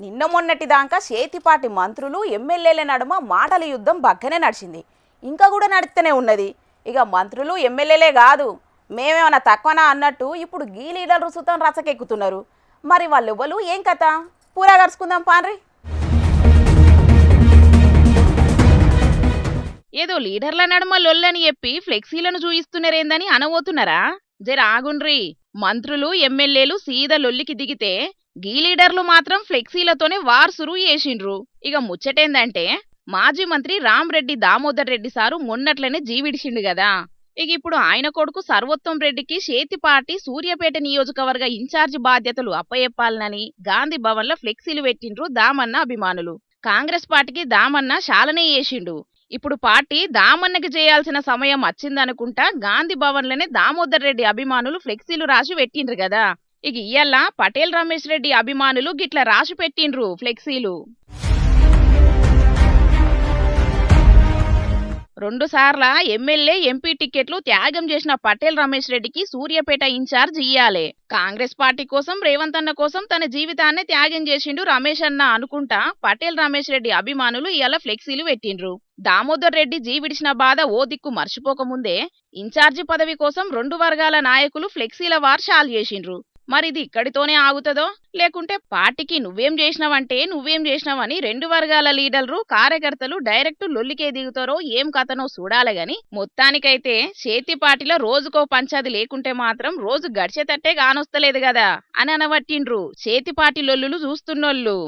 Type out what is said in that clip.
నిన్న మొన్నటి దాకా చేతిపాటి మంత్రులు ఎమ్మెల్యేల నడుమ మాటల యుద్ధం బగ్గనే నడిచింది. ఇంకా కూడా నడుస్తూనే ఉన్నది. ఇక మంత్రులు ఎమ్మెల్యేలే కాదు, మేమేమన్నా తక్కువనా అన్నట్టు ఇప్పుడు గీ లీడర్లు సుతం రచకెక్కుతున్నారు. మరి వాళ్ళెవ్వరు ఏం కథ పూరా గడుచుకుందాం పాన్రి. ఏదో లీడర్ల నడుమ లొల్లని చెప్పి ఫ్లెక్సీలను చూయిస్తున్నారేందని అనబోతున్నారా? జర ఆగుండ్రి. మంత్రులు ఎమ్మెల్యేలు సీదా లొల్లికి దిగితే గీ లీడర్లు మాత్రం ఫ్లెక్సీలతోనే వార్సురు చేసిండ్రు. ఇక ముచ్చటేందంటే మాజీ మంత్రి రామ్రెడ్డి దామోదర్ రెడ్డి సారు మొన్నట్లనే జీవిడిచిండు కదా. ఇక ఇప్పుడు ఆయన కొడుకు సర్వోత్తం రెడ్డికి చేతిపాటి సూర్యాపేట నియోజకవర్గ ఇన్ఛార్జి బాధ్యతలు అప్పయెప్పాలనని గాంధీ భవన్లో ఫ్లెక్సీలు పెట్టిండ్రు దామన్న అభిమానులు. కాంగ్రెస్ పార్టీకి దామన్న శాలనే చేసిండు. ఇప్పుడు పార్టీ దామన్నకి చేయాల్సిన సమయం వచ్చిందనుకుంటా గాంధీ భవన్లోనే దామోదర్ రెడ్డి అభిమానులు ఫ్లెక్సీలు రాసి పెట్టిండ్రు కదా. ఇక ఇయ్యాల పటేల్ రమేష్ రెడ్డి అభిమానులు గిట్ల రాసి పెట్టిండ్రు ఫ్లెక్సీలు. 2 సార్ల ఎమ్మెల్యే ఎంపీ టికెట్లు త్యాగం చేసిన పటేల్ రమేష్ రెడ్డికి సూర్యాపేట ఇన్ఛార్జ్ ఇయ్యాలే. కాంగ్రెస్ పార్టీ కోసం రేవంత్ అన్న కోసం తన జీవితాన్ని త్యాగం చేసిండు రమేష్ అన్న అనుకుంటా పటేల్ రమేష్ రెడ్డి అభిమానులు ఇవాళ ఫ్లెక్సీలు పెట్టిండ్రు. దామోదర్ రెడ్డి జీవిడిచిన బాధ ఓ దిక్కు మర్చిపోకముందే ఇన్ఛార్జి పదవి కోసం 2 వర్గాల నాయకులు ఫ్లెక్సీల వార్షాలు చేసిండ్రు. మరిది ఇక్కడితోనే ఆగుతుందో లేకుంటే పార్టీకి నువ్వేం చేసినావంటే నువ్వేం చేసినావని 2 వర్గాల లీడర్లు కార్యకర్తలు డైరెక్ట్ లొల్లికే దిగుతారో ఏం కథనో చూడాలి గాని మొత్తానికైతే చేతి పార్టీలో రోజుకో పంచాది లేకుంటే మాత్రం రోజు గడిచేటట్టే కానొస్తలేదు కదా అని అనవట్టిండ్రు చేతి పార్టీ లొల్లులు చూస్తున్నోళ్ళు.